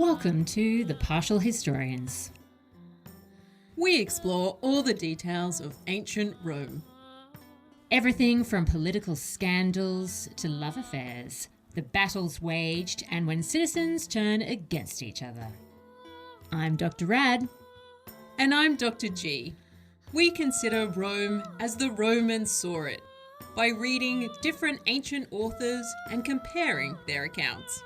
Welcome to The Partial Historians. We explore all the details of ancient Rome. Everything from political scandals to love affairs, the battles waged, and when citizens turn against each other. I'm Dr. Rad. And I'm Dr. G. We consider Rome as the Romans saw it, by reading different ancient authors and comparing their accounts.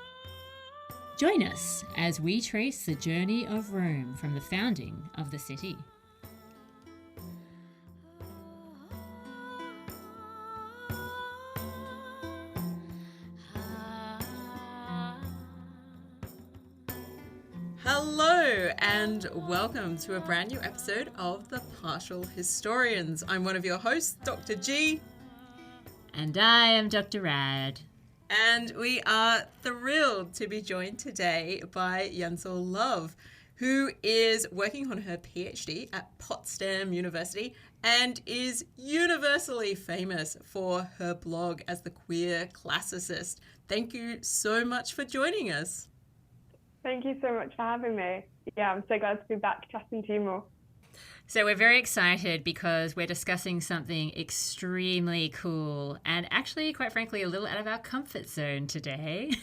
Join us as we trace the journey of Rome from the founding of the city. Hello and welcome to a brand new episode of The Partial Historians. I'm one of your hosts, Dr. G. And I am Dr. Rad. And we are thrilled to be joined today by Yentl Love, who is working on her PhD at Potsdam University and is universally famous for her blog as the queer classicist. Thank you so much for joining us. Thank you so much for having me. Yeah, I'm so glad to be back chatting to you more. So we're very excited because we're discussing something extremely cool and actually, quite frankly, a little out of our comfort zone today.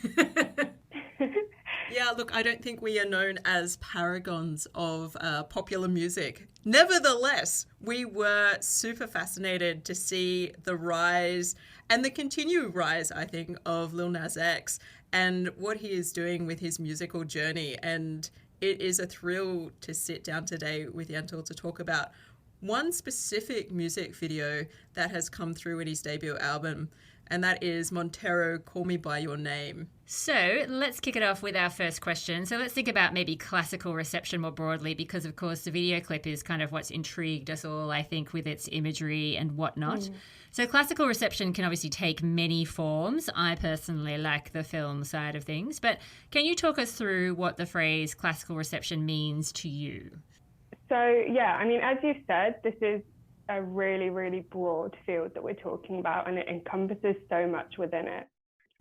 Yeah, look, I don't think we are known as paragons of popular music. Nevertheless, we were super fascinated to see the rise and the continued rise, I think, of Lil Nas X and what he is doing with his musical journey. And it is a thrill to sit down today with Yentl to talk about one specific music video that has come through in his debut album, and that is Montero, Call Me By Your Name. So let's kick it off with our first question. So let's think about maybe classical reception more broadly, because of course the video clip is kind of what's intrigued us all, I think, with its imagery and whatnot. So classical reception can obviously take many forms. I personally like the film side of things, but can you talk us through what the phrase classical reception means to you? So yeah, I mean, as you said, this is a really, really broad field that we're talking about, and it encompasses so much within it.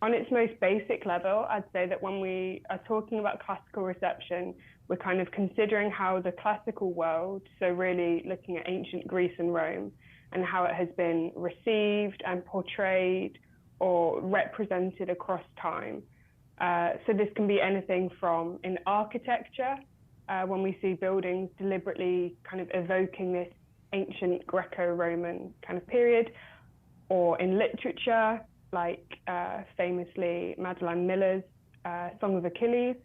On its most basic level, I'd say that when we are talking about classical reception, we're kind of considering how the classical world, so really looking at ancient Greece and Rome, and how it has been received and portrayed or represented across time. So this can be anything from in architecture, when we see buildings deliberately kind of evoking this ancient Greco-Roman kind of period, or in literature, like famously Madeline Miller's Song of Achilles,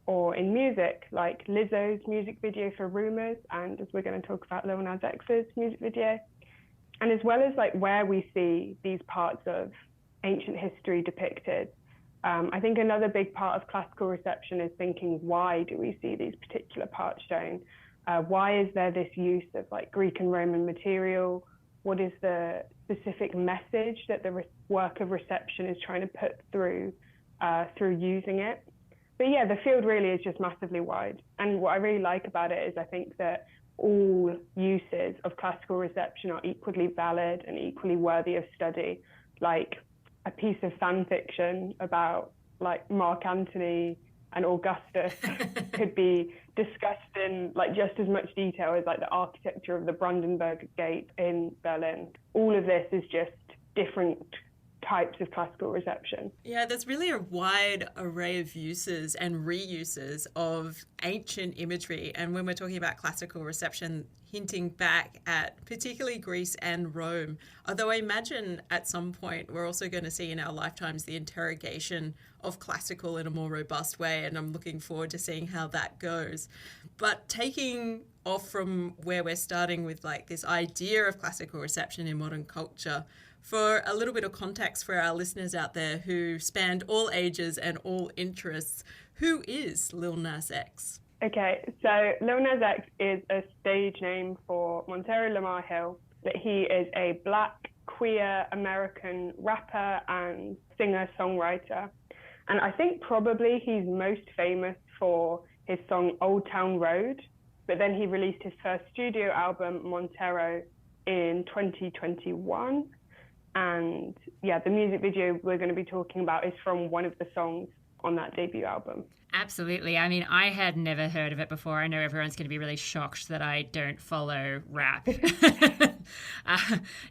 or in music, like Lizzo's music video for Rumours, and as we're going to talk about Lil Nas X's music video. And as well as like where we see these parts of ancient history depicted, I think another big part of classical reception is thinking, why do we see these particular parts shown? Why is there this use of like Greek and Roman material? What is the specific message that the work of reception is trying to put through using it? But yeah, the field really is just massively wide. And what I really like about it is I think that all uses of classical reception are equally valid and equally worthy of study. Like a piece of fan fiction about like Mark Antony and Augustus could be discussed in like just as much detail as like the architecture of the Brandenburg Gate in Berlin. All of this is just different types of classical reception. Yeah, there's really a wide array of uses and reuses of ancient imagery. And when we're talking about classical reception, hinting back at particularly Greece and Rome, although I imagine at some point we're also going to see in our lifetimes the interrogation of classical in a more robust way, and I'm looking forward to seeing how that goes. But taking off from where we're starting with like this idea of classical reception in modern culture, for a little bit of context for our listeners out there who spanned all ages and all interests, who is Lil Nas X? Okay, so Lil Nas X is a stage name for Montero Lamar Hill. That he is a Black, queer, American rapper and singer-songwriter. And I think probably he's most famous for his song Old Town Road, but then he released his first studio album, Montero, in 2021. And yeah, the music video we're going to be talking about is from one of the songs on that debut album. Absolutely. I mean, I had never heard of it before. I know everyone's going to be really shocked that I don't follow rap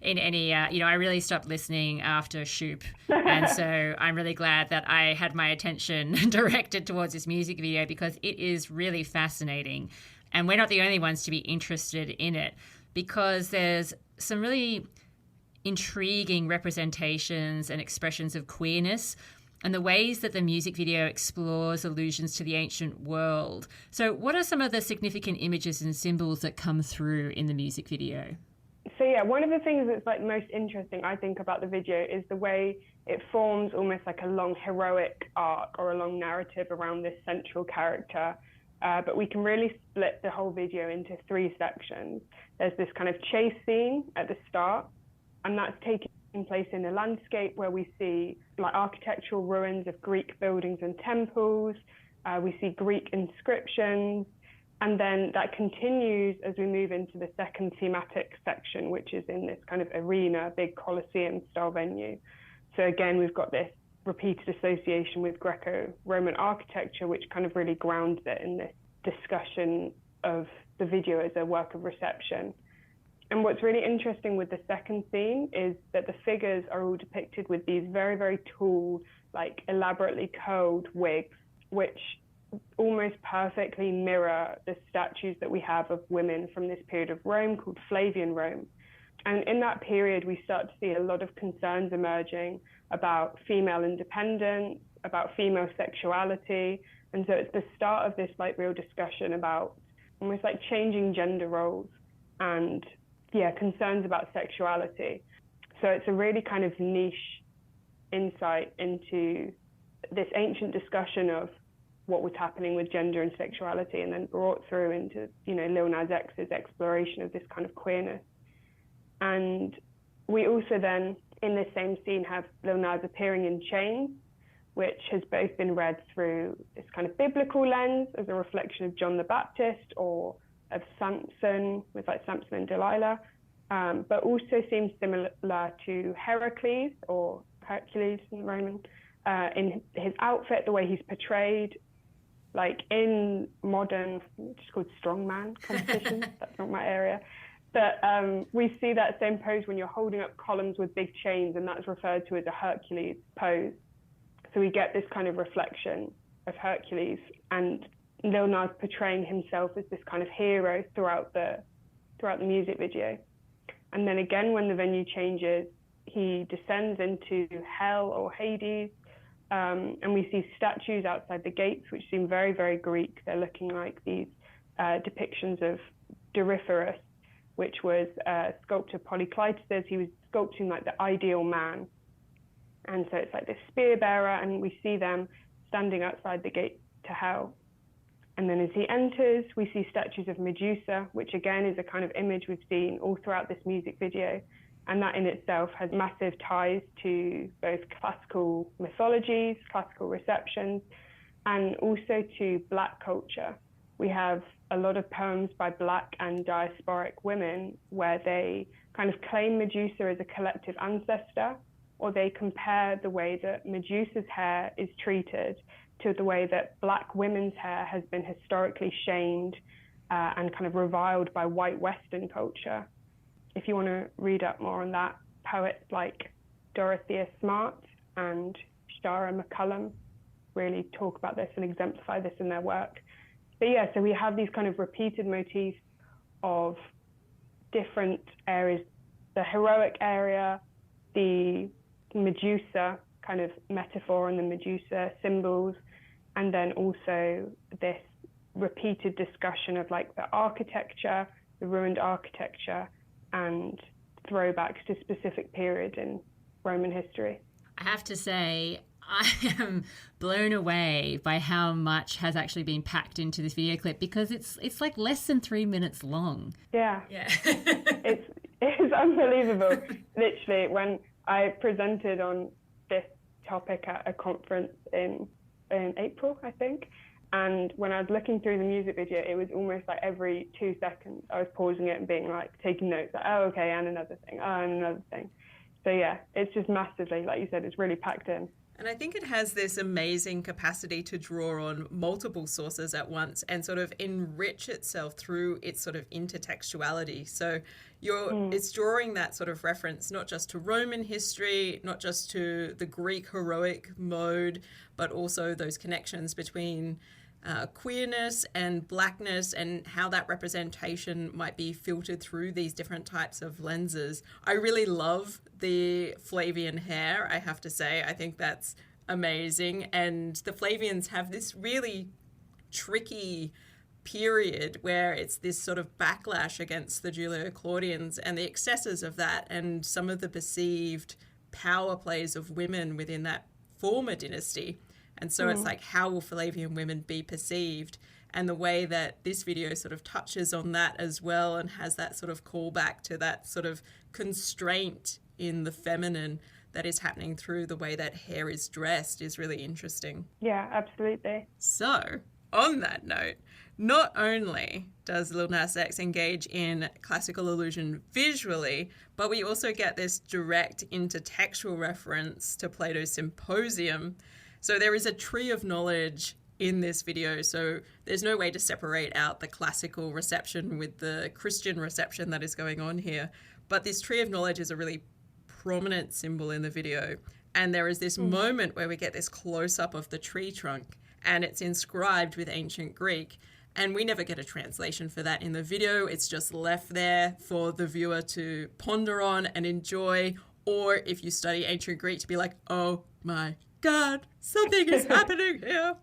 in any, I really stopped listening after Shoop. And so I'm really glad that I had my attention directed towards this music video because it is really fascinating. And we're not the only ones to be interested in it because there's some really intriguing representations and expressions of queerness and the ways that the music video explores allusions to the ancient world. So what are some of the significant images and symbols that come through in the music video? So yeah, one of the things that's like most interesting, I think, about the video is the way it forms almost like a long heroic arc or a long narrative around this central character. But we can really split the whole video into 3 sections. There's this kind of chase scene at the start, and that's taking place in a landscape where we see like architectural ruins of Greek buildings and temples. We see Greek inscriptions, and then that continues as we move into the second thematic section, which is in this kind of arena, big Colosseum style venue. So again, we've got this repeated association with Greco-Roman architecture, which kind of really grounds it in this discussion of the video as a work of reception. And what's really interesting with the second scene is that the figures are all depicted with these very, very tall, like elaborately curled wigs, which almost perfectly mirror the statues that we have of women from this period of Rome called Flavian Rome. And in that period, we start to see a lot of concerns emerging about female independence, about female sexuality. And so it's the start of this like real discussion about almost like changing gender roles and concerns about sexuality. So it's a really kind of niche insight into this ancient discussion of what was happening with gender and sexuality, and then brought through into, Lil Nas X's exploration of this kind of queerness. And we also then, in this same scene, have Lil Nas appearing in chains, which has both been read through this kind of biblical lens as a reflection of John the Baptist or of Samson, with like Samson and Delilah, but also seems similar to Heracles or Hercules in Roman, in his outfit, the way he's portrayed, like in modern, just called strongman competitions. That's not my area. But we see that same pose when you're holding up columns with big chains, and that's referred to as a Hercules pose. So we get this kind of reflection of Hercules and Lil Nas portraying himself as this kind of hero throughout the music video. And then again, when the venue changes, he descends into hell or Hades, and we see statues outside the gates, which seem very, very Greek. They're looking like these depictions of Doryphoros, which was sculptor Polykleitos. He was sculpting like the ideal man. And so it's like this spear bearer, and we see them standing outside the gate to hell. And then as he enters, we see statues of Medusa, which again is a kind of image we've seen all throughout this music video. And that in itself has massive ties to both classical mythologies, classical receptions, and also to Black culture. We have a lot of poems by Black and diasporic women where they kind of claim Medusa as a collective ancestor, or they compare the way that Medusa's hair is treated to the way that Black women's hair has been historically shamed and kind of reviled by white Western culture. If you want to read up more on that, poets like Dorothea Smart and Shara McCullum really talk about this and exemplify this in their work. But yeah, so we have these kind of repeated motifs of different areas, the heroic area, the Medusa kind of metaphor and the Medusa symbols, and then also this repeated discussion of like the architecture, the ruined architecture, and throwbacks to specific periods in Roman history. I have to say, I am blown away by how much has actually been packed into this video clip, because it's like less than 3 minutes long. Yeah. It's unbelievable. Literally, when I presented on this topic at a conference in April, I think, and when I was looking through the music video, it was almost like every 2 seconds I was pausing it and being like, taking notes, like, oh, okay, and another thing, oh, and another thing. So yeah, it's just massively, like you said, it's really packed in. And I think it has this amazing capacity to draw on multiple sources at once and sort of enrich itself through its sort of intertextuality. So it's drawing that sort of reference not just to Roman history, not just to the Greek heroic mode, but also those connections between queerness and blackness and how that representation might be filtered through these different types of lenses. I really love the Flavian hair, I have to say. I think that's amazing. And the Flavians have this really tricky period where it's this sort of backlash against the Julio-Claudians and the excesses of that and some of the perceived power plays of women within that former dynasty. And so it's like, how will Flavian women be perceived? And the way that this video sort of touches on that as well and has that sort of callback to that sort of constraint in the feminine that is happening through the way that hair is dressed is really interesting. Yeah, absolutely. So, on that note, not only does Lil Nas X engage in classical allusion visually, but we also get this direct intertextual reference to Plato's Symposium. So there is a tree of knowledge in this video, so there's no way to separate out the classical reception with the Christian reception that is going on here. But this tree of knowledge is a really prominent symbol in the video. And there is this moment where we get this close-up of the tree trunk, and it's inscribed with ancient Greek. And we never get a translation for that in the video. It's just left there for the viewer to ponder on and enjoy. Or if you study ancient Greek, to be like, oh my God, something is happening here.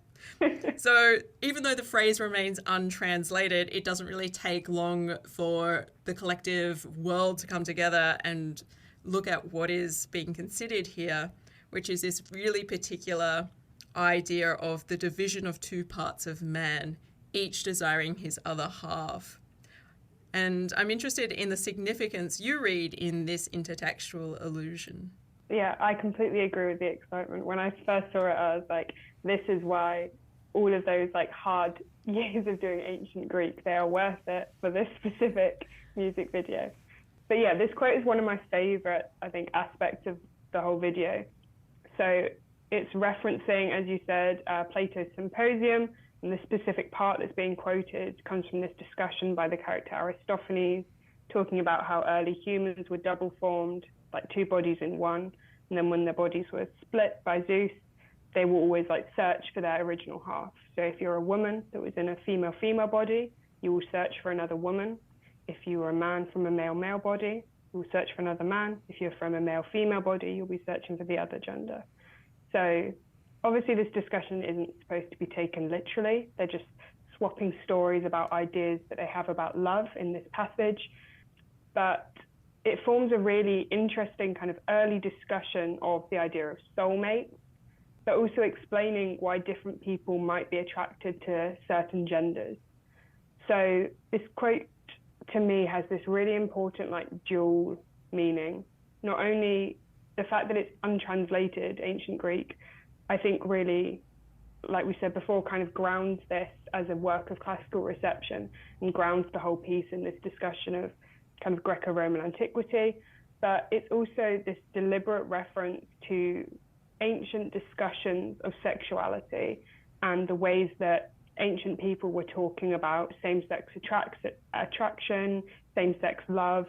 So even though the phrase remains untranslated, it doesn't really take long for the collective world to come together and look at what is being considered here, which is this really particular idea of the division of two parts of man, each desiring his other half. And I'm interested in the significance you read in this intertextual allusion. Yeah, I completely agree with the excitement. When I first saw it, I was like, this is why all of those like hard years of doing ancient Greek, they are worth it for this specific music video. But yeah, this quote is one of my favorite, I think, aspects of the whole video. So it's referencing, as you said, Plato's Symposium, and the specific part that's being quoted comes from this discussion by the character Aristophanes, talking about how early humans were double formed, like two bodies in one, and then when their bodies were split by Zeus, they will always like search for their original half. So if you're a woman that was in a female body, you will search for another woman. If you were a man from a male body, you will search for another man. If you're from a male-female body, you'll be searching for the other gender. So obviously this discussion isn't supposed to be taken literally. They're just swapping stories about ideas that they have about love in this passage. But it forms a really interesting kind of early discussion of the idea of soulmates, but also explaining why different people might be attracted to certain genders. So this quote to me has this really important like dual meaning. Not only the fact that it's untranslated ancient Greek, I think really, like we said before, kind of grounds this as a work of classical reception and grounds the whole piece in this discussion of kind of Greco-Roman antiquity. But it's also this deliberate reference to ancient discussions of sexuality and the ways that ancient people were talking about same-sex attraction, same-sex love,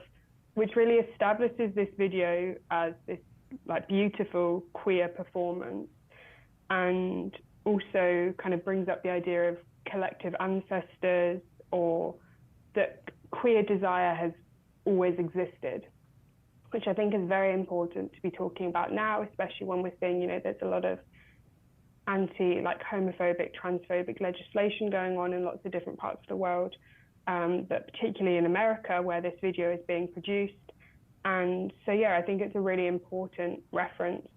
which really establishes this video as this like beautiful queer performance, and also kind of brings up the idea of collective ancestors, or that queer desire has always existed, which I think is very important to be talking about now, especially when we're seeing, there's a lot of homophobic, transphobic legislation going on in lots of different parts of the world, but particularly in America where this video is being produced. And so, yeah, I think it's a really important reference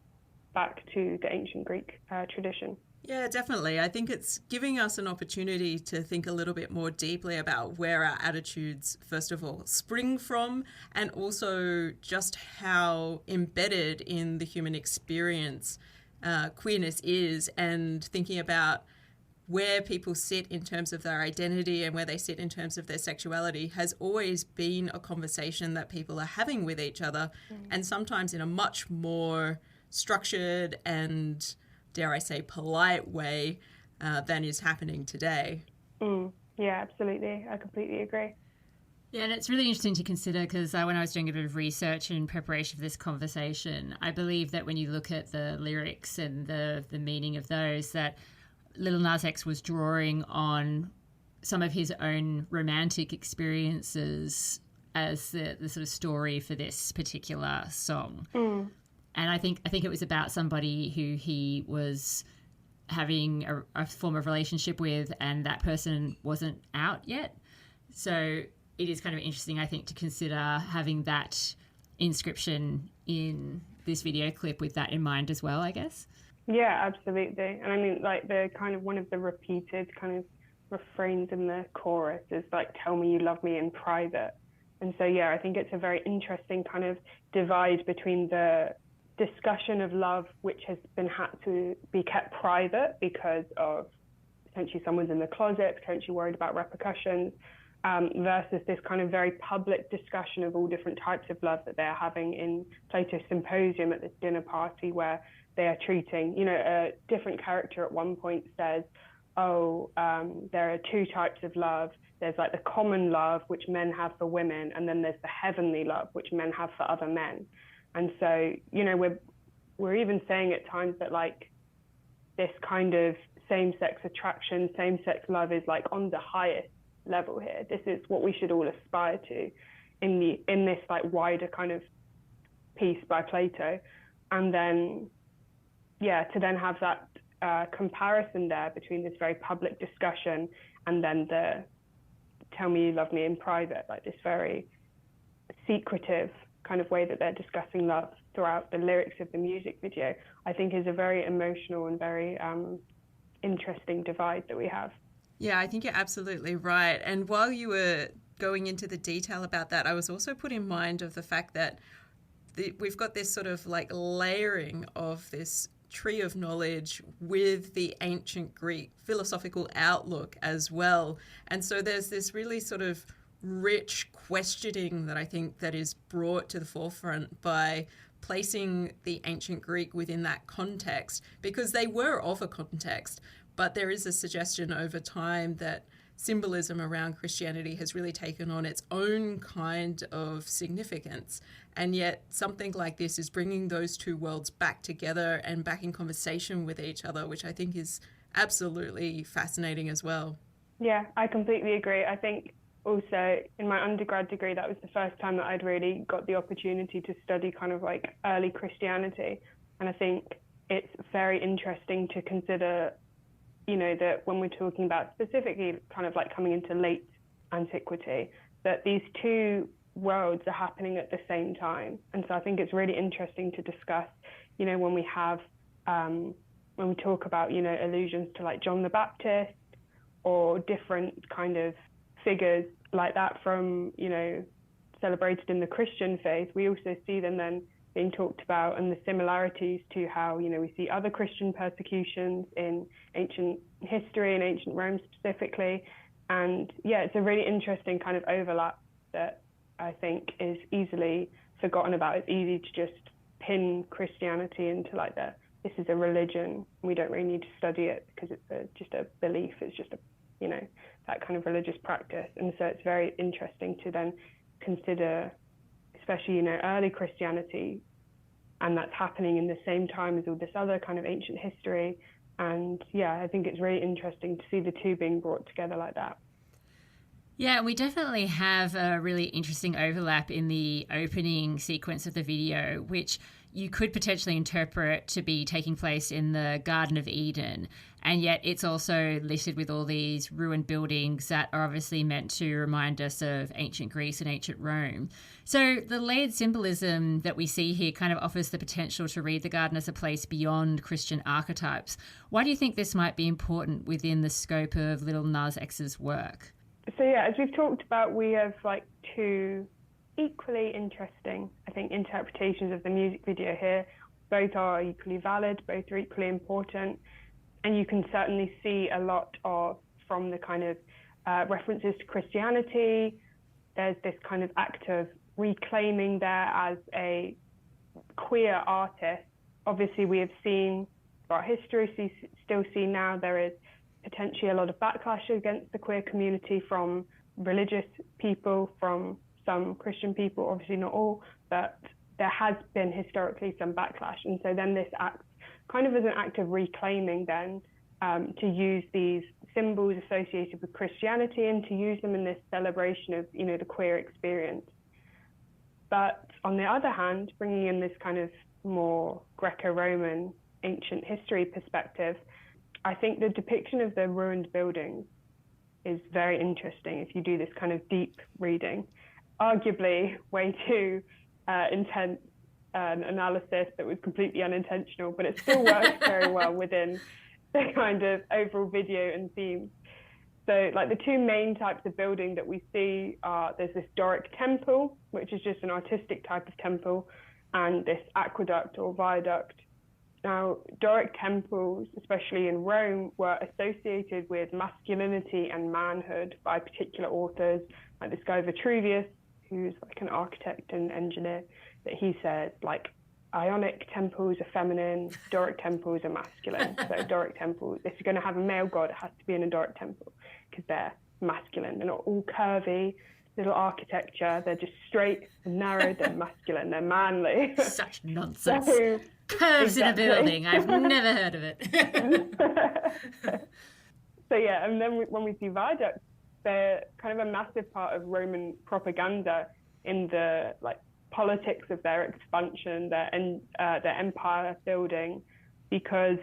back to the ancient Greek tradition. Yeah, definitely. I think it's giving us an opportunity to think a little bit more deeply about where our attitudes, first of all, spring from, and also just how embedded in the human experience queerness is, and thinking about where people sit in terms of their identity and where they sit in terms of their sexuality has always been a conversation that people are having with each other, and sometimes in a much more structured and, dare I say, polite way than is happening today. Yeah, absolutely. I completely agree. Yeah, and it's really interesting to consider because when I was doing a bit of research in preparation for this conversation, I believe that when you look at the lyrics and the meaning of those, that Lil Nas X was drawing on some of his own romantic experiences as the sort of story for this particular song. And I think it was about somebody who he was having a form of relationship with, and that person wasn't out yet. So it is kind of interesting, I think, to consider having that inscription in this video clip with that in mind as well, I guess. Yeah, absolutely. And I mean, like, the kind of one of the repeated kind of refrains in the chorus is like, tell me you love me in private. And so, yeah, I think it's a very interesting kind of divide between the discussion of love, which has been had to be kept private because of potentially someone's in the closet, potentially worried about repercussions, versus this kind of very public discussion of all different types of love that they're having in Plato's Symposium at this dinner party, where they are treating, a different character at one point says, there are two types of love. There's like the common love, which men have for women, and then there's the heavenly love, which men have for other men. And so, we're even saying at times that like this kind of same-sex attraction, same-sex love is like on the highest level here. This is what we should all aspire to in this like wider kind of piece by Plato. And then, to then have that comparison there between this very public discussion and then the tell me you love me in private, like this very secretive kind of way that they're discussing love throughout the lyrics of the music video, I think is a very emotional and very interesting divide that we have. Yeah, I think you're absolutely right. And while you were going into the detail about that, I was also put in mind of the fact that we've got this sort of like layering of this tree of knowledge with the ancient Greek philosophical outlook as well. And so there's this really sort of rich questioning that I think that is brought to the forefront by placing the ancient Greek within that context, because they were of a context, but there is a suggestion over time that symbolism around Christianity has really taken on its own kind of significance. And yet something like this is bringing those two worlds back together and back in conversation with each other, which I think is absolutely fascinating as well. Yeah, I completely agree. I think also in my undergrad degree, that was the first time that I'd really got the opportunity to study kind of like early Christianity. And I think it's very interesting to consider, that when we're talking about specifically kind of like coming into late antiquity, that these two worlds are happening at the same time. And so I think it's really interesting to discuss, when we have, when we talk about, allusions to like John the Baptist or different kind of figures like that from, celebrated in the Christian faith, we also see them then being talked about, and the similarities to how, we see other Christian persecutions in ancient history and ancient Rome specifically. And it's a really interesting kind of overlap that I think is easily forgotten about. It's easy to just pin Christianity into like this is a religion. We don't really need to study it because it's just a belief. It's just that kind of religious practice. And so it's very interesting to then consider, especially, early Christianity, and that's happening in the same time as all this other kind of ancient history. And I think it's really interesting to see the two being brought together like that. Yeah, we definitely have a really interesting overlap in the opening sequence of the video, which you could potentially interpret to be taking place in the Garden of Eden. And yet it's also littered with all these ruined buildings that are obviously meant to remind us of ancient Greece and ancient Rome. So the layered symbolism that we see here kind of offers the potential to read the garden as a place beyond Christian archetypes. Why do you think this might be important within the scope of Lil Nas X's work? So as we've talked about, we have like two equally interesting, I think, interpretations of the music video here. Both are equally valid, both are equally important. And you can certainly see a lot from the kind of references to Christianity. There's this kind of act of reclaiming there as a queer artist obviously we have seen throughout history, still see now, there is potentially a lot of backlash against the queer community from religious people, from some Christian people, obviously not all, but there has been historically some backlash. And so then this acts kind of as an act of reclaiming then, to use these symbols associated with Christianity and to use them in this celebration of, you know, the queer experience. But on the other hand, bringing in this kind of more Greco-Roman ancient history perspective, I think the depiction of the ruined buildings is very interesting if you do this kind of deep reading. Arguably way too intense analysis that was completely unintentional, but it still works very well within the kind of overall video and theme. So like the two main types of building that we see are, there's this Doric temple, which is just an artistic type of temple, and this aqueduct or viaduct. Now, Doric temples, especially in Rome, were associated with masculinity and manhood by particular authors, like this guy Vitruvius, who's like an architect and engineer, that he said, like, Ionic temples are feminine, Doric temples are masculine. So Doric temples, if you're going to have a male god, it has to be in a Doric temple because they're masculine. They're not all curvy, little architecture. They're just straight and narrow. They're masculine. They're manly. Such nonsense. So, Curves exactly. in a building. I've never heard of it. So yeah, and then when we see viaducts, they're kind of a massive part of Roman propaganda in the like politics of their expansion, their empire building, because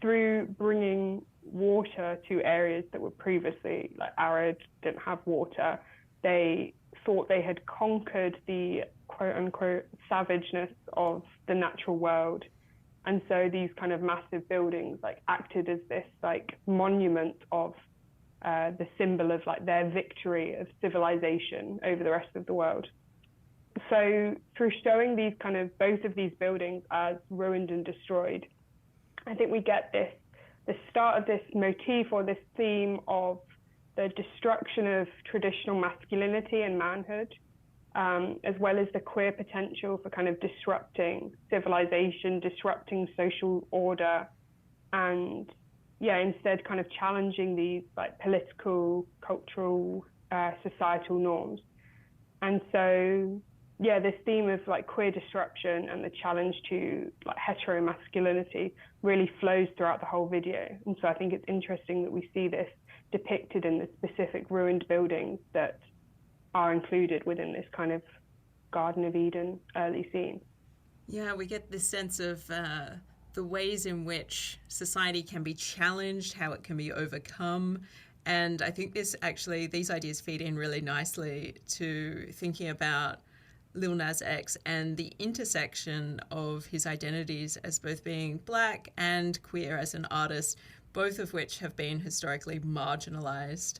through bringing water to areas that were previously like arid, didn't have water, they thought they had conquered the quote unquote savageness of the natural world. And so these kind of massive buildings like acted as this like monument of the symbol of like their victory of civilization over the rest of the world. So through showing these kind of both of these buildings as ruined and destroyed, I think we get the start of this motif or this theme of the destruction of traditional masculinity and manhood, as well as the queer potential for kind of disrupting civilization, disrupting social order, and instead kind of challenging these like political, cultural, societal norms. And so this theme of like queer disruption and the challenge to like heteromasculinity really flows throughout the whole video. And so I think it's interesting that we see this depicted in the specific ruined buildings that are included within this kind of Garden of Eden early scene. Yeah, we get this sense of the ways in which society can be challenged, how it can be overcome. And I think these ideas feed in really nicely to thinking about Lil Nas X and the intersection of his identities as both being black and queer as an artist, both of which have been historically marginalized.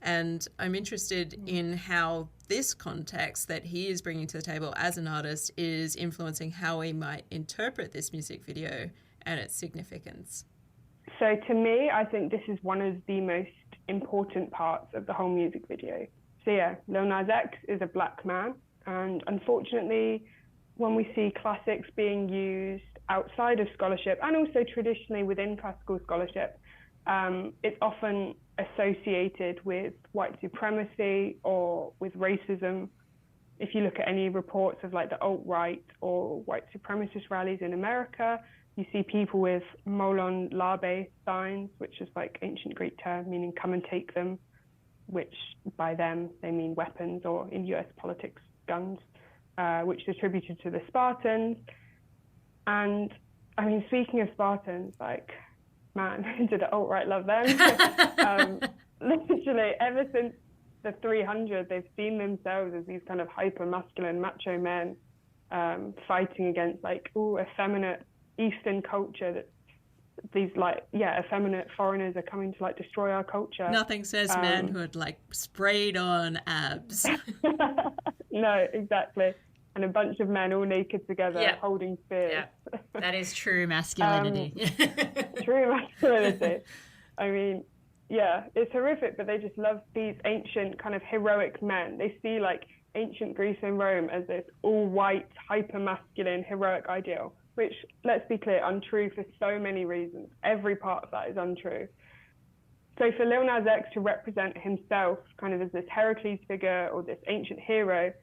And I'm interested in how this context that he is bringing to the table as an artist is influencing how we might interpret this music video and its significance. So to me, I think this is one of the most important parts of the whole music video. So yeah, Lil Nas X is a black man. And unfortunately, when we see classics being used outside of scholarship and also traditionally within classical scholarship, it's often associated with white supremacy or with racism. If you look at any reports of like the alt-right or white supremacist rallies in America, you see people with molon labe signs, which is like ancient Greek term meaning come and take them, which by them they mean weapons, or in US politics, guns, which is attributed to the Spartans. And I mean, speaking of Spartans, like, man, did the alt-right love them? Literally, ever since the 300, they've seen themselves as these kind of hyper-masculine macho men fighting against, like, effeminate Eastern culture that these, like, effeminate foreigners are coming to, like, destroy our culture. Nothing says manhood like sprayed on abs. No, exactly. And a bunch of men all naked together holding spears. Yeah. That is true masculinity. True masculinity. I mean, it's horrific, but they just love these ancient kind of heroic men. They see like ancient Greece and Rome as this all-white, hyper-masculine, heroic ideal. which, let's be clear, untrue for so many reasons. Every part of that is untrue. So for Lil Nas X to represent himself kind of as this Heracles figure or this ancient hero,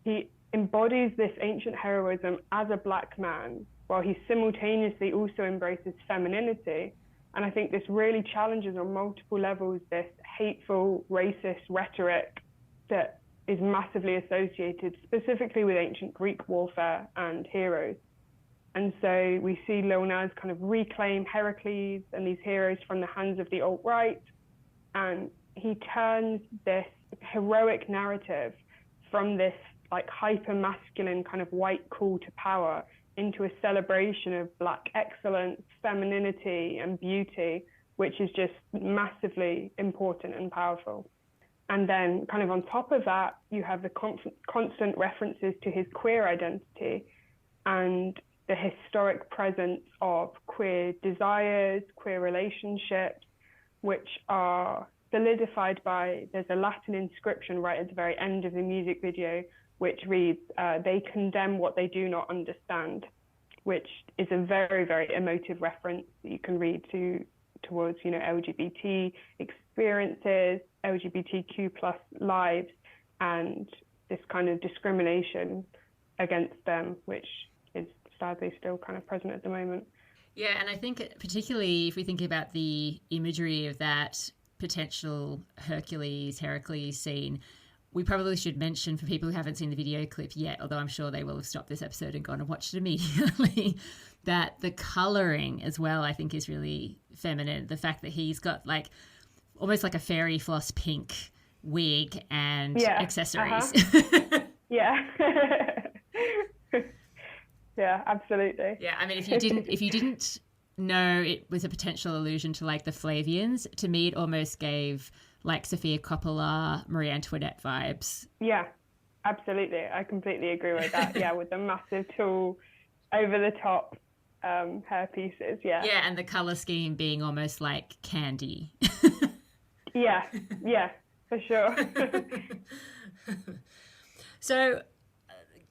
he embodies this ancient heroism as a black man, while he simultaneously also embraces femininity. And I think this really challenges on multiple levels this hateful, racist rhetoric that is massively associated specifically with ancient Greek warfare and heroes. And so we see Lil Nas kind of reclaim Heracles and these heroes from the hands of the alt-right. And he turns this heroic narrative from this like hyper-masculine kind of white call to power into a celebration of black excellence, femininity, and beauty, which is just massively important and powerful. And then kind of on top of that, you have the constant references to his queer identity and the historic presence of queer desires, queer relationships, which are solidified by, there's a Latin inscription right at the very end of the music video, which reads, they condemn what they do not understand, which is a very, very emotive reference that you can read towards, LGBT experiences, LGBTQ plus lives, and this kind of discrimination against them, which is sadly still kind of present at the moment. Yeah, and I think particularly if we think about the imagery of that potential Heracles scene, we probably should mention for people who haven't seen the video clip yet, although I'm sure they will have stopped this episode and gone and watched it immediately, that the colouring as well, I think, is really feminine. The fact that he's got like almost like a fairy floss pink wig and accessories. Uh-huh. Yeah. Yeah, absolutely. Yeah, I mean, if you didn't know it was a potential allusion to like the Flavians, to me it almost gave like Sophia Coppola, Marie Antoinette vibes. Yeah, absolutely. I completely agree with that. Yeah, with the massive tool, over the top hair pieces. Yeah. Yeah, and the colour scheme being almost like candy. Yeah, for sure. So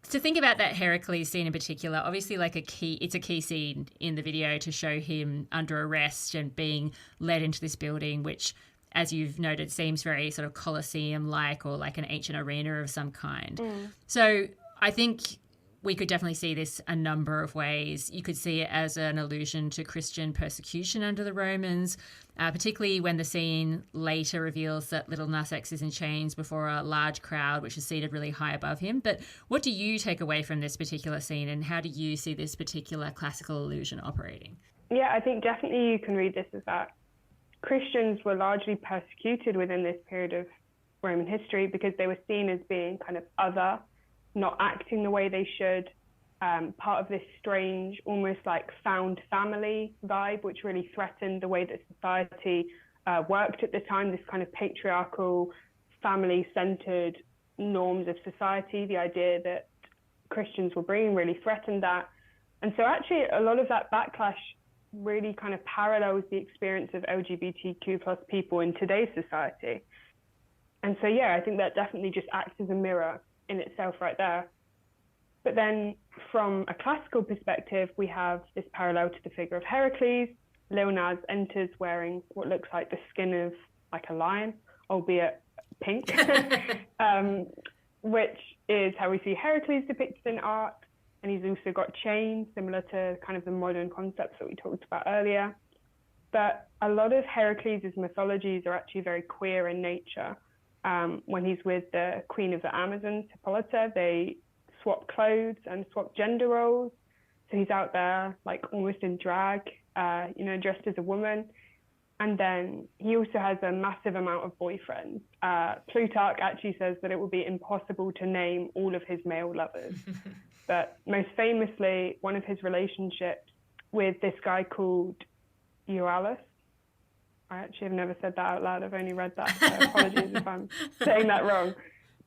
to think about that Heracles scene in particular, obviously it's a key scene in the video to show him under arrest and being led into this building, which, as you've noted, seems very sort of Colosseum-like or like an ancient arena of some kind. So I think we could definitely see this a number of ways. You could see it as an allusion to Christian persecution under the Romans, particularly when the scene later reveals that Lil Nas X is in chains before a large crowd, which is seated really high above him. But what do you take away from this particular scene, and how do you see this particular classical allusion operating? Yeah, I think definitely you can read this as that Christians were largely persecuted within this period of Roman history because they were seen as being kind of other, not acting the way they should, part of this strange, almost like found family vibe, which really threatened the way that society worked at the time, this kind of patriarchal, family-centered norms of society. The idea that Christians were bringing really threatened that. And so actually a lot of that backlash really kind of parallels the experience of LGBTQ plus people in today's society. And so, yeah, I think that definitely just acts as a mirror in itself right there. But then from a classical perspective, we have this parallel to the figure of Heracles. Lil Nas enters wearing what looks like the skin of like a lion, albeit pink, which is how we see Heracles depicted in art. And he's also got chains, similar to kind of the modern concepts that we talked about earlier. But a lot of Heracles' mythologies are actually very queer in nature. When he's with the queen of the Amazons, Hippolyta, they swap clothes and swap gender roles. So he's out there like almost in drag, dressed as a woman. And then he also has a massive amount of boyfriends. Plutarch actually says that it would be impossible to name all of his male lovers. But most famously, one of his relationships with this guy called Euryalus. I actually have never said that out loud. I've only read that. So apologies if I'm saying that wrong.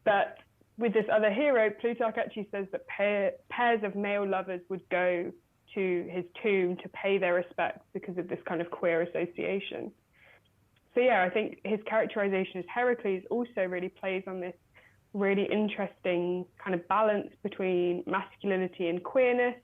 But with this other hero, Plutarch actually says that pairs of male lovers would go to his tomb to pay their respects because of this kind of queer association. So yeah, I think his characterization as Heracles also really plays on this really interesting kind of balance between masculinity and queerness.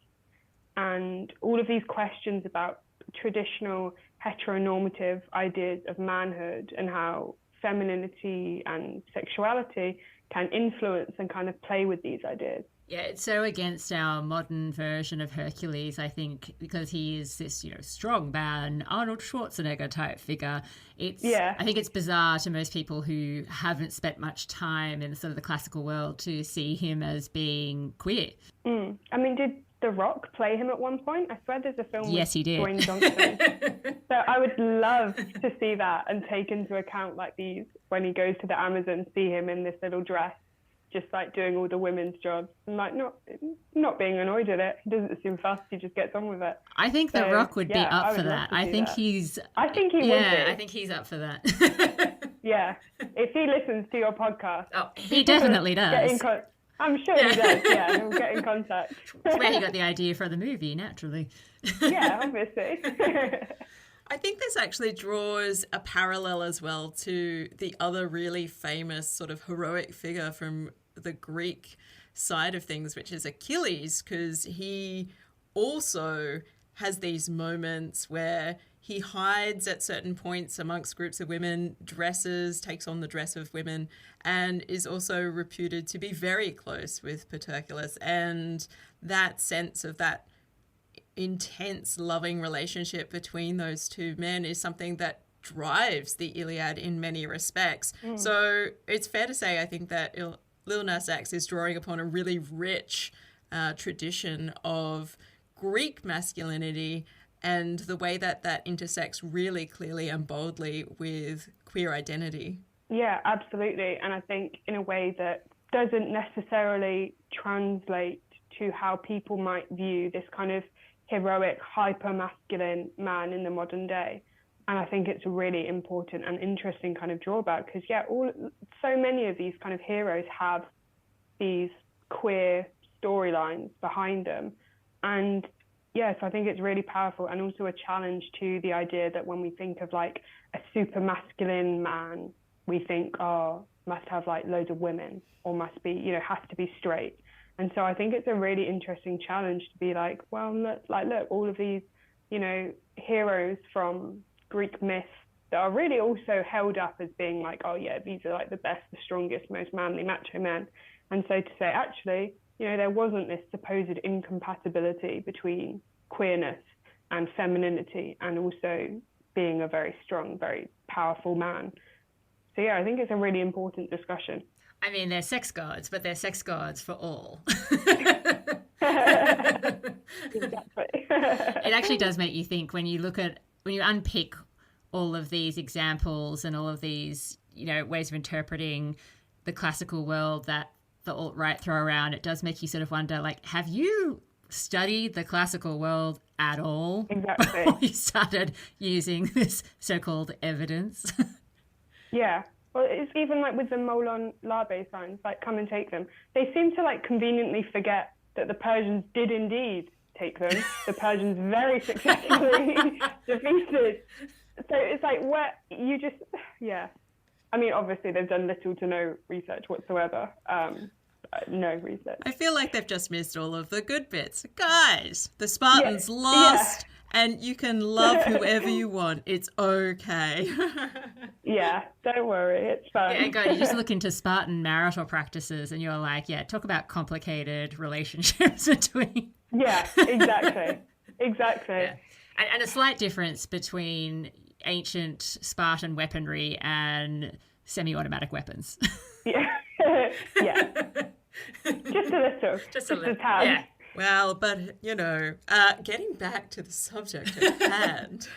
and all of these questions about traditional heteronormative ideas of manhood and how femininity and sexuality can influence and kind of play with these ideas. Yeah, it's so against our modern version of Hercules, I think, because he is this, strong man, Arnold Schwarzenegger type figure. I think it's bizarre to most people who haven't spent much time in sort of the classical world to see him as being queer. I mean, did The Rock play him at one point? I swear there's a film with he did. Dwayne Johnson. So I would love to see that and take into account like these, when he goes to the Amazon, see him in this little dress, just like doing all the women's jobs and like not being annoyed at it. He doesn't seem fussed, he just gets on with it. I think The Rock would be up for that. I think he would be. I think he's up for that. Yeah. If he listens to your podcast. Oh, he definitely does. I'm sure he does, yeah. He'll get in contact. That's where he got the idea for the movie, naturally. Yeah, obviously. I think this actually draws a parallel as well to the other really famous sort of heroic figure from the Greek side of things, which is Achilles, because he also has these moments where he hides at certain points amongst groups of women, takes on the dress of women, and is also reputed to be very close with Patroclus. And that sense of that intense loving relationship between those two men is something that drives the Iliad in many respects. So it's fair to say, I think, that Lil Nas X is drawing upon a really rich tradition of Greek masculinity and the way that intersects really clearly and boldly with queer identity. Yeah, absolutely. And I think in a way that doesn't necessarily translate to how people might view this kind of heroic, hyper-masculine man in the modern day. And I think it's a really important and interesting kind of drawback because, so many of these kind of heroes have these queer storylines behind them. And yes, I think it's really powerful and also a challenge to the idea that when we think of like a super masculine man, we think, must have like loads of women or must be, has to be straight. And so I think it's a really interesting challenge to be like, well, look, all of these, heroes from Greek myth that are really also held up as being like, these are like the best, the strongest, most manly macho men. And so to say, actually, there wasn't this supposed incompatibility between queerness and femininity and also being a very strong, very powerful man. So I think it's a really important discussion. I mean, they're sex gods, but they're sex gods for all. Exactly. It actually does make you think when you unpick all of these examples and all of these, ways of interpreting the classical world that the alt-right throw around, it does make you sort of wonder, like, have you studied the classical world at all? Exactly. Before you started using this so-called evidence? Yeah. Well, it's even like with the Molon Labe signs, like come and take them. They seem to like conveniently forget that the Persians did indeed take them. The Persians very successfully defeated. So it's like where you just, I mean, obviously they've done little to no research whatsoever. No research. I feel like they've just missed all of the good bits. Guys, the Spartans lost. Yeah. And you can love whoever you want. It's okay. Yeah, don't worry. It's fine. Yeah, God, you just look into Spartan marital practices and you're like, talk about complicated relationships between... Yeah, exactly. Exactly. Yeah. And a slight difference between ancient Spartan weaponry and semi-automatic weapons. Yeah. Yeah. Just a little. Just a tad. Yeah. Well, but, getting back to the subject at hand.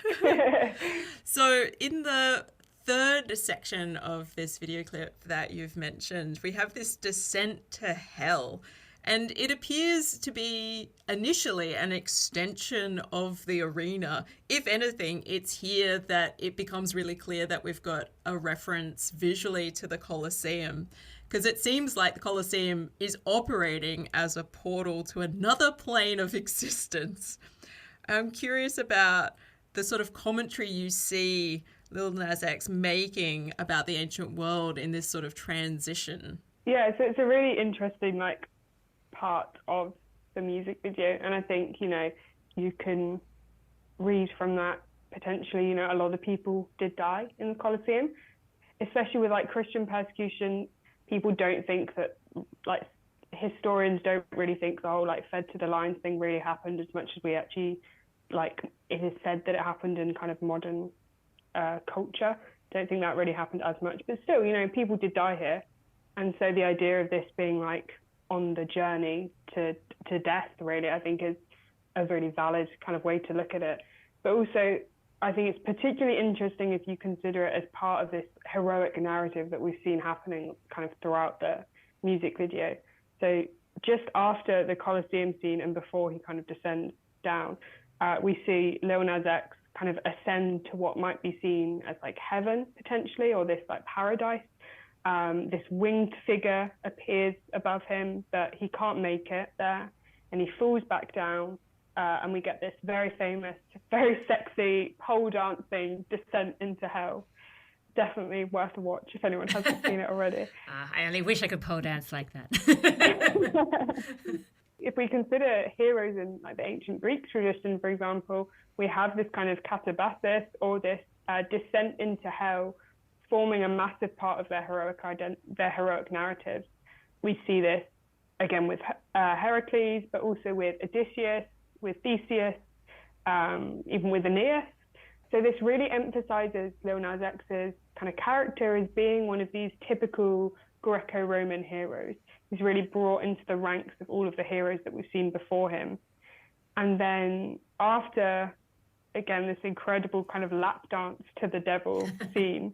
So in the third section of this video clip that you've mentioned, we have this descent to hell. And it appears to be initially an extension of the arena. If anything, it's here that it becomes really clear that we've got a reference visually to the Colosseum. Because it seems like the Colosseum is operating as a portal to another plane of existence. I'm curious about the sort of commentary you see Lil Nas X making about the ancient world in this sort of transition. Yeah, so it's a really interesting part of the music video. And I think, you can read from that potentially, you know, a lot of people did die in the Colosseum, especially with like Christian persecution. People don't think that, like, historians don't really think the whole like fed to the lions thing really happened as much as we actually, like, it is said that it happened in kind of modern culture. Don't think that really happened as much, but still, you know, people did die here. And so the idea of this being like on the journey to death, really, I think is a really valid kind of way to look at it. But also, I think it's particularly interesting if you consider it as part of this heroic narrative that we've seen happening kind of throughout the music video. So just after the Colosseum scene and before he kind of descends down, we see Lil Nas X kind of ascend to what might be seen as like heaven potentially, or this like paradise. This winged figure appears above him, but he can't make it there, and he falls back down. And we get this very famous, very sexy pole dancing descent into hell. Definitely worth a watch if anyone hasn't seen it already. I only wish I could pole dance like that. If we consider heroes in like the ancient Greek tradition, for example, we have this kind of katabasis, or this descent into hell, forming a massive part of their heroic narratives. We see this again with Heracles, but also with Odysseus, with Theseus, even with Aeneas. So this really emphasizes Lil Nas X's kind of character as being one of these typical Greco-Roman heroes. He's really brought into the ranks of all of the heroes that we've seen before him. And then after, again, this incredible kind of lap dance to the devil scene,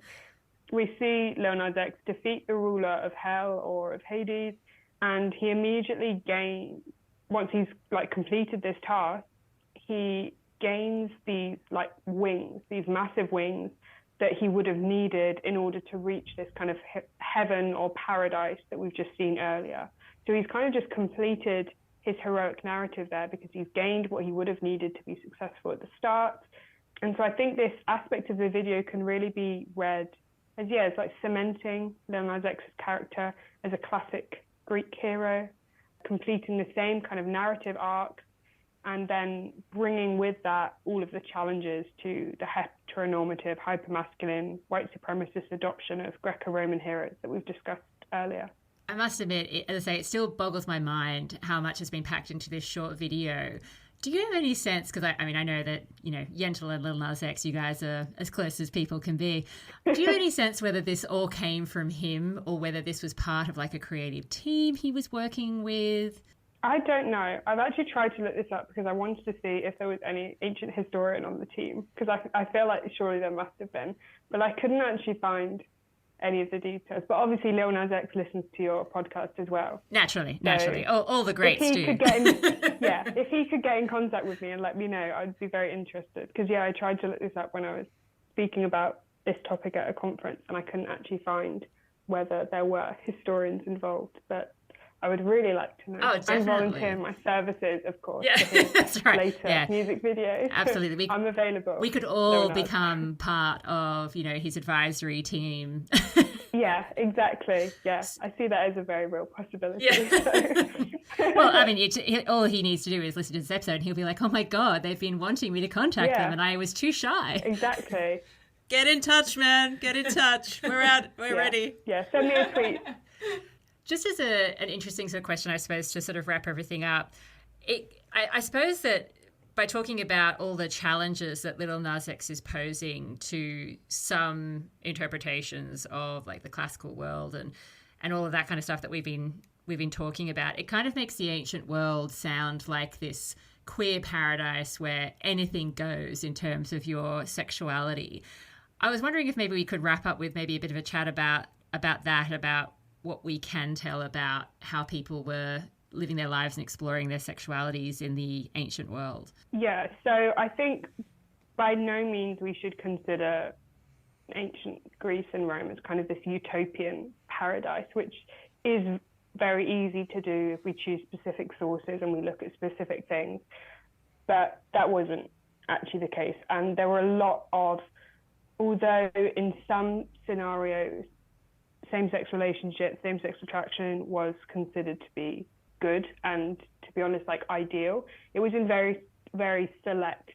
we see Lil Nas X defeat the ruler of hell, or of Hades, and he immediately gains, once he's like completed this task, he gains these like wings, these massive wings that he would have needed in order to reach this kind of heaven or paradise that we've just seen earlier. So he's kind of just completed his heroic narrative there, because he's gained what he would have needed to be successful at the start. And so I think this aspect of the video can really be read as, yeah, it's like cementing Lil Nas X's character as a classic Greek hero, completing the same kind of narrative arc, and then bringing with that all of the challenges to the heteronormative, hypermasculine, white supremacist adoption of Greco-Roman heroes that we've discussed earlier. I must admit, as I say, it still boggles my mind how much has been packed into this short video. Do you have any sense, because I mean, I know that, you know, Yentl and Lil Nas X, you guys are as close as people can be. Do you have any sense whether this all came from him, or whether this was part of like a creative team he was working with? I don't know. I've actually tried to look this up because I wanted to see if there was any ancient historian on the team, because I feel like surely there must have been, but I couldn't actually find any of the details. But obviously Lil Nas X listens to your podcast as well. Naturally. All the greats do. If he could get in contact with me and let me know, I'd be very interested. Because, I tried to look this up when I was speaking about this topic at a conference, and I couldn't actually find whether there were historians involved. But I would really like to know. Oh, definitely. And volunteer my services, of course, yeah. for his That's right. later music videos. Absolutely. I'm available. We could all become part of, his advisory team. Yeah, exactly. Yeah, I see that as a very real possibility. Yeah. So. Well, I mean, all he needs to do is listen to this episode and he'll be like, oh my God, they've been wanting me to contact them and I was too shy. Exactly. Get in touch, man. Get in touch. We're out. We're ready. Yeah, send me a tweet. Just as an interesting sort of question, I suppose, to sort of wrap everything up, I suppose that by talking about all the challenges that Lil Nas X is posing to some interpretations of like the classical world and all of that kind of stuff that we've been talking about, it kind of makes the ancient world sound like this queer paradise where anything goes in terms of your sexuality. I was wondering if maybe we could wrap up with maybe a bit of a chat about that, about what we can tell about how people were living their lives and exploring their sexualities in the ancient world. Yeah, so I think by no means we should consider ancient Greece and Rome as kind of this utopian paradise, which is very easy to do if we choose specific sources and we look at specific things. But that wasn't actually the case. And there were a lot of, although in some scenarios, same-sex relationships, same-sex attraction was considered to be good and, to be honest, like ideal, it was in very very select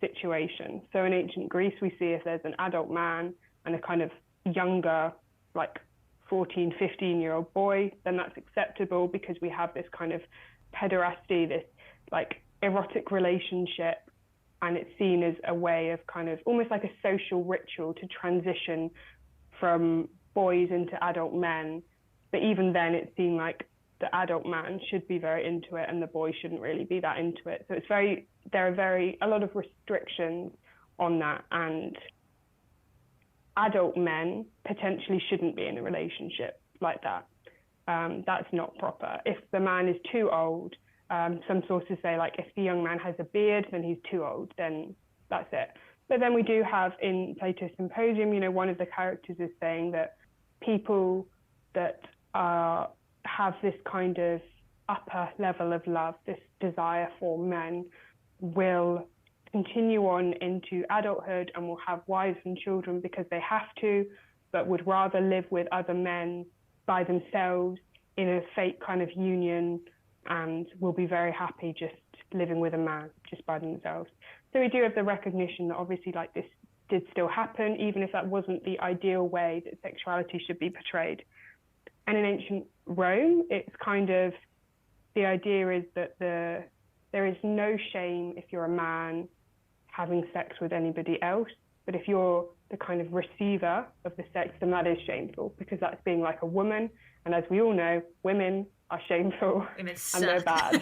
situations. So in ancient Greece, we see if there's an adult man and a kind of younger, like 14, 15-year-old boy, then that's acceptable because we have this kind of pederasty, this like erotic relationship, and it's seen as a way of kind of almost like a social ritual to transition from boys into adult men. But even then, it seemed like the adult man should be very into it and the boy shouldn't really be that into it. So there are a lot of restrictions on that, and adult men potentially shouldn't be in a relationship like that. That's not proper. If the man is too old, some sources say like if the young man has a beard, then he's too old, then that's it. But then we do have in Plato's Symposium, one of the characters is saying that people that have this kind of upper level of love, this desire for men, will continue on into adulthood and will have wives and children because they have to, but would rather live with other men by themselves in a fake kind of union, and will be very happy just living with a man just by themselves. So we do have the recognition that obviously like this did still happen, even if that wasn't the ideal way that sexuality should be portrayed. And in ancient Rome, it's kind of, the idea is that there is no shame if you're a man having sex with anybody else, but if you're the kind of receiver of the sex, then that is shameful because that's being like a woman. And as we all know, women are shameful Women and they're bad.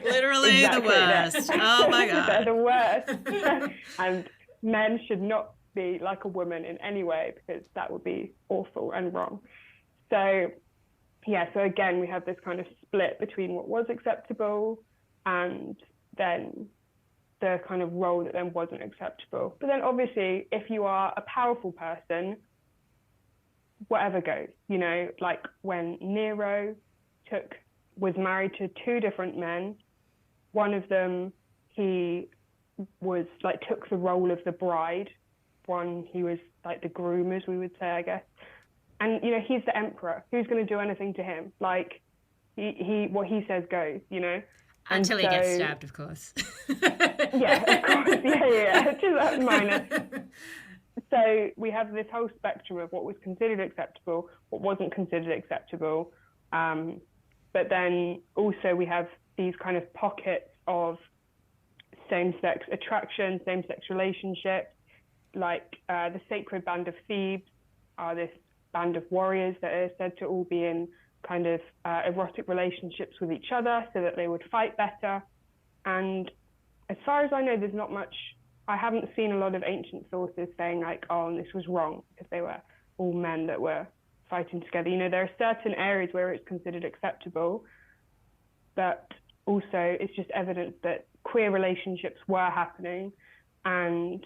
Literally exactly, the worst. Oh my God. They're the worst. And men should not be like a woman in any way because that would be awful and wrong. So again, we have this kind of split between what was acceptable and then the kind of role that then wasn't acceptable. But then obviously, if you are a powerful person, whatever goes, like when Nero was married to two different men, one of them, he was like, took the role of the bride. One, he was like the groom, as we would say, I guess. And, he's the emperor. Who's going to do anything to him? Like, he what he says goes, Until he gets stabbed, of course. Yeah, of course. Yeah. Just that minor. So we have this whole spectrum of what was considered acceptable, what wasn't considered acceptable. But then also we have these kind of pockets of same-sex attraction, same-sex relationships, like the sacred band of Thebes are this band of warriors that are said to all be in kind of erotic relationships with each other so that they would fight better. And as far as I know, there's not much, I haven't seen a lot of ancient sources saying like, oh, and this was wrong because they were all men that were fighting together. There are certain areas where it's considered acceptable, but also it's just evidence that queer relationships were happening and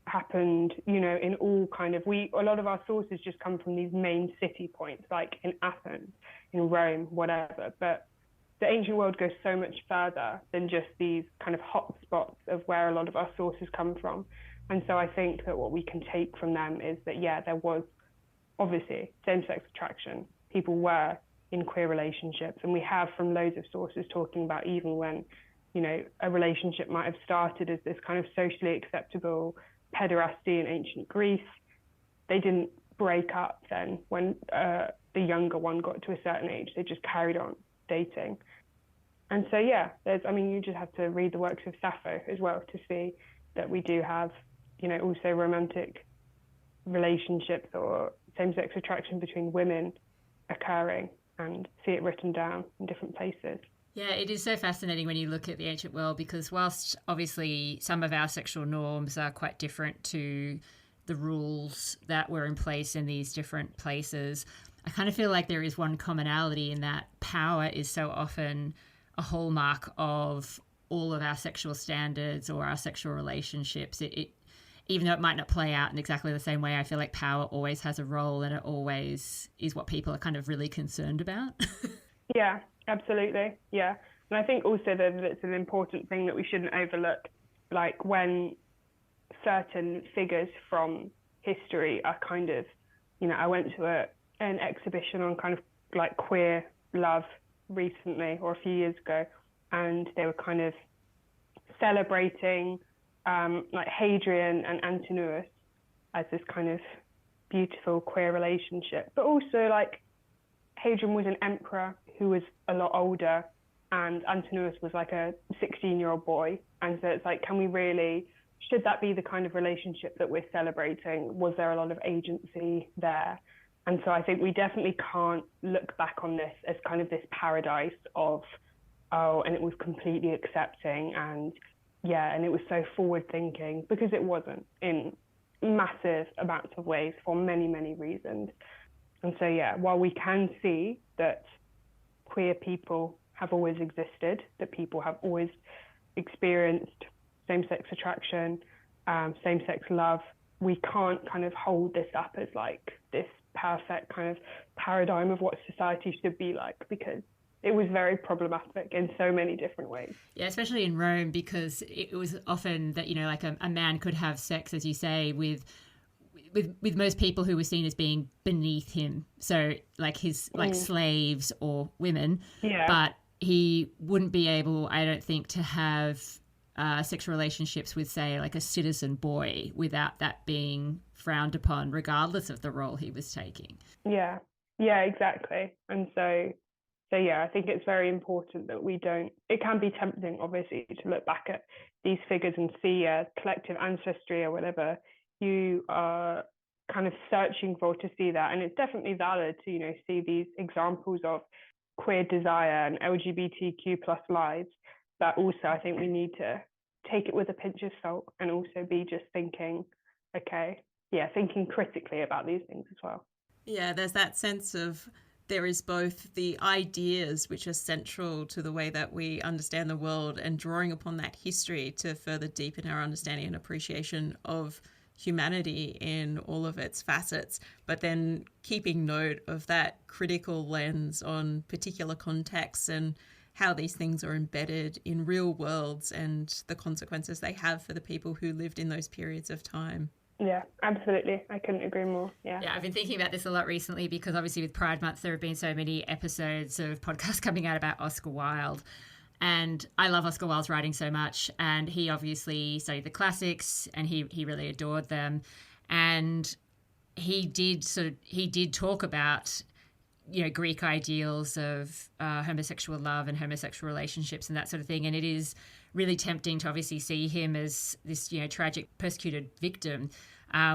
happened, in all kind of, a lot of our sources just come from these main city points, like in Athens, in Rome, whatever. But the ancient world goes so much further than just these kind of hot spots of where a lot of our sources come from. And so I think that what we can take from them is that, there was obviously same-sex attraction. People were in queer relationships. And we have from loads of sources talking about even when, a relationship might have started as this kind of socially acceptable pederasty in ancient Greece, they didn't break up then when the younger one got to a certain age. They just carried on dating. And so, you just have to read the works of Sappho as well to see that we do have, also romantic relationships or same-sex attraction between women occurring, and see it written down in different places. Yeah, it is so fascinating when you look at the ancient world because whilst obviously some of our sexual norms are quite different to the rules that were in place in these different places, I kind of feel like there is one commonality in that power is so often a hallmark of all of our sexual standards or our sexual relationships. It even though it might not play out in exactly the same way, I feel like power always has a role and it always is what people are kind of really concerned about. Yeah, absolutely. Yeah. And I think also that it's an important thing that we shouldn't overlook, like when certain figures from history are kind of, I went to an exhibition on kind of like queer love recently or a few years ago, and they were kind of celebrating like Hadrian and Antinous as this kind of beautiful queer relationship, but also like Hadrian was an emperor who was a lot older and Antinous was like a 16-year-old boy. And so it's like, should that be the kind of relationship that we're celebrating? Was there a lot of agency there? And so I think we definitely can't look back on this as kind of this paradise of, and it was completely accepting and it was so forward thinking, because it wasn't in massive amounts of ways for many, many reasons. And so, while we can see that queer people have always existed, that people have always experienced same-sex attraction, same-sex love, we can't kind of hold this up as like this perfect kind of paradigm of what society should be like, because it was very problematic in so many different ways. Yeah, especially in Rome, because it was often that, like a man could have sex, as you say, with most people who were seen as being beneath him. So like his slaves or women. Yeah. But he wouldn't be able, I don't think, to have sexual relationships with, say, like a citizen boy without that being frowned upon, regardless of the role he was taking. Yeah, exactly. And so I think it's very important that it can be tempting, obviously, to look back at these figures and see a collective ancestry or whatever you are kind of searching for, to see that. And it's definitely valid to, see these examples of queer desire and LGBTQ plus lives. But also I think we need to take it with a pinch of salt and also be just thinking critically about these things as well. Yeah, there's that sense of there is both the ideas which are central to the way that we understand the world and drawing upon that history to further deepen our understanding and appreciation of humanity in all of its facets, but then keeping note of that critical lens on particular contexts and how these things are embedded in real worlds and the consequences they have for the people who lived in those periods of time. Yeah, absolutely. I couldn't agree more. Yeah, I've been thinking about this a lot recently because obviously with Pride Month there have been so many episodes of podcasts coming out about Oscar Wilde. And I love Oscar Wilde's writing so much. And he obviously studied the classics and he really adored them. And he did talk about, Greek ideals of homosexual love and homosexual relationships and that sort of thing. And it is really tempting to obviously see him as this, tragic persecuted victim,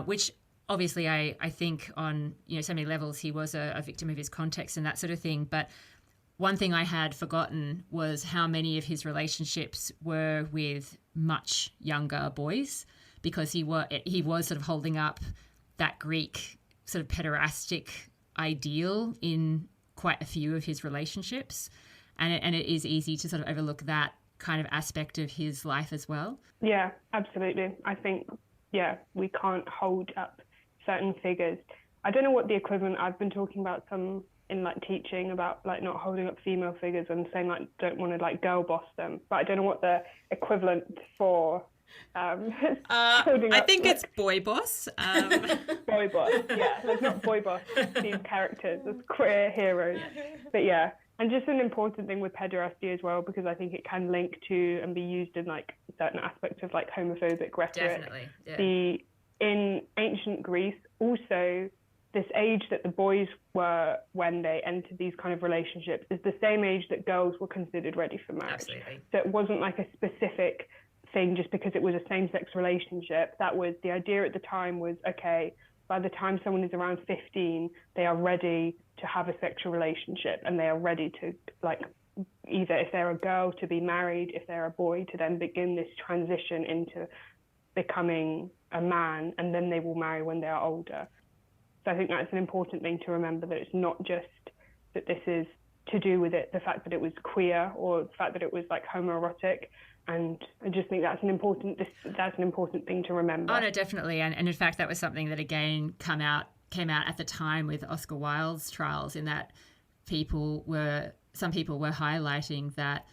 which obviously I think on, so many levels he was a victim of his context and that sort of thing. But one thing I had forgotten was how many of his relationships were with much younger boys, because he was sort of holding up that Greek sort of pederastic ideal in quite a few of his relationships. And it is easy to sort of overlook that kind of aspect of his life as well. Yeah, absolutely. I think, we can't hold up certain figures. I don't know what the equivalent, I've been talking about some in like teaching about like not holding up female figures and saying like don't want to like girl boss them, but I don't know what the equivalent for I think it's boy boss. Boy boss, there's not boy boss these characters as queer heroes, but and just an important thing with pederasty as well, because I think it can link to and be used in like certain aspects of like homophobic rhetoric. Definitely, in ancient Greece also, this age that the boys were when they entered these kind of relationships is the same age that girls were considered ready for marriage. Absolutely. So it wasn't like a specific thing just because it was a same-sex relationship. That was the idea at the time was, okay, by the time someone is around 15, they are ready to have a sexual relationship and they are ready to, like, either if they're a girl to be married, if they're a boy to then begin this transition into becoming a man, and then they will marry when they are older. So I think that's an important thing to remember, that it's not just that this is to do with it, the fact that it was queer or the fact that it was like homoerotic. And I just think that's an important thing to remember. Oh, no, definitely. And in fact, that was something that, again, came out at the time with Oscar Wilde's trials, in that some people were highlighting that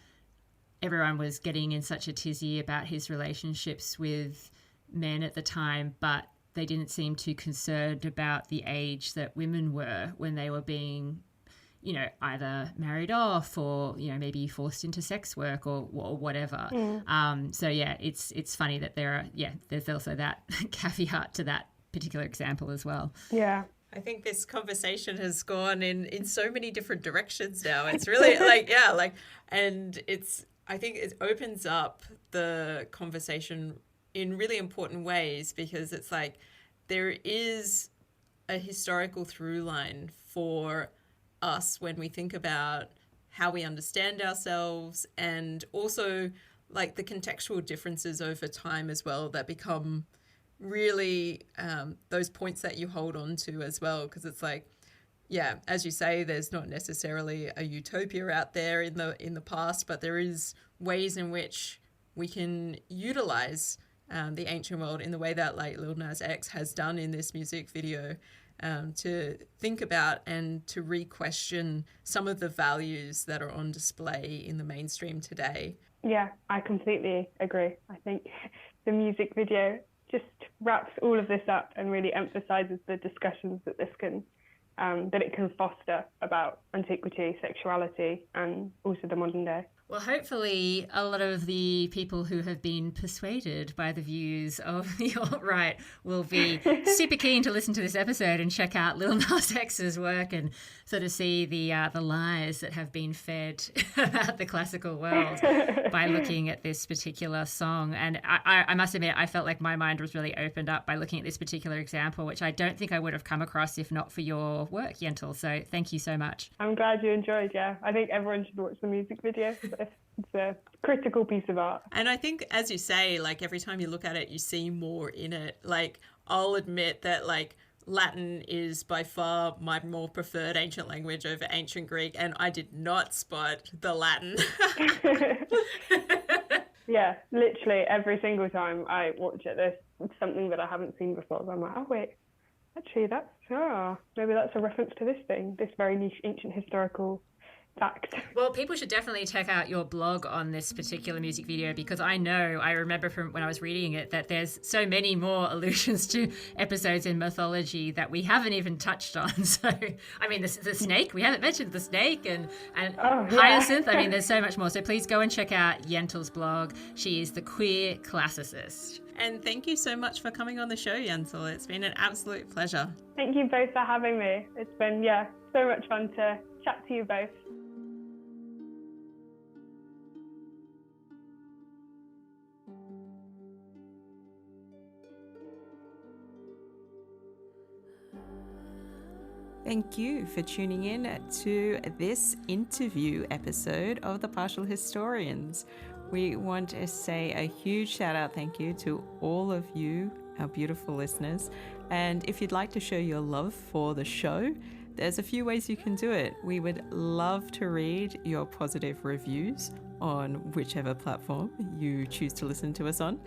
everyone was getting in such a tizzy about his relationships with men at the time, but they didn't seem too concerned about the age that women were when they were being, either married off or, maybe forced into sex work or whatever. So yeah, it's funny that there's also that caveat to that particular example as well. Yeah. I think this conversation has gone in so many different directions now. It's really and I think it opens up the conversation in really important ways, because it's like there is a historical through line for us when we think about how we understand ourselves, and also like the contextual differences over time as well that become really those points that you hold on to as well, because it's like, yeah, as you say, there's not necessarily a utopia out there in the past, but there is ways in which we can utilize the ancient world in the way that like Lil Nas X has done in this music video, to think about and to re-question some of the values that are on display in the mainstream today. Yeah, I completely agree. I think the music video just wraps all of this up and really emphasizes the discussions that this can that it can foster about antiquity, sexuality, and also the modern day. Well, hopefully a lot of the people who have been persuaded by the views of the alt-right will be super keen to listen to this episode and check out Lil Nas X's work and sort of see the lies that have been fed about the classical world by looking at this particular song. And I must admit, I felt like my mind was really opened up by looking at this particular example, which I don't think I would have come across if not for your work, Yentl. So thank you so much. I'm glad you enjoyed, yeah. I think everyone should watch the music video. It's a critical piece of art. And I think, as you say, like every time you look at it, you see more in it. Like, I'll admit that like Latin is by far my more preferred ancient language over ancient Greek, and I did not spot the Latin. Yeah, literally every single time I watch it, there's something that I haven't seen before. So I'm like, oh wait, actually maybe that's a reference to this thing, this very niche ancient historical fact. Well, people should definitely check out your blog on this particular music video, because I remember from when I was reading it that there's so many more allusions to episodes in mythology that we haven't even touched on. So, I mean, the snake, we haven't mentioned the snake and Hyacinth. I mean, there's so much more. So please go and check out Yentl's blog. She is the queer classicist. And thank you so much for coming on the show, Yentl. It's been an absolute pleasure. Thank you both for having me. It's been, so much fun to chat to you both. Thank you for tuning in to this interview episode of The Partial Historians. We want to say a huge shout out thank you to all of you, our beautiful listeners. And if you'd like to show your love for the show, there's a few ways you can do it. We would love to read your positive reviews on whichever platform you choose to listen to us on.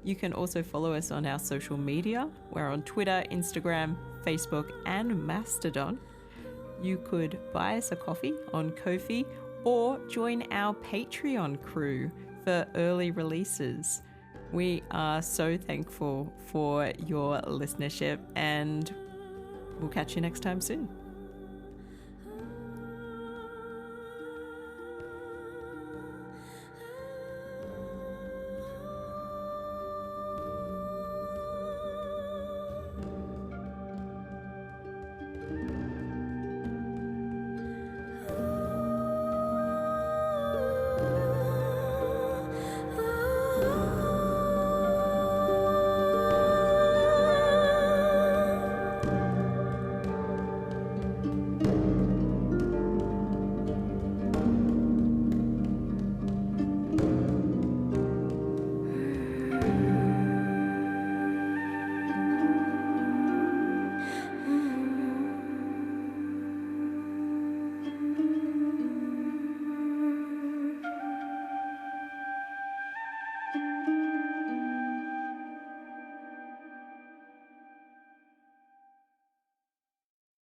You can also follow us on our social media. We're on Twitter, Instagram, Facebook, and Mastodon. You could buy us a coffee on Ko-fi or join our Patreon crew for early releases. We are so thankful for your listenership, and we'll catch you next time soon.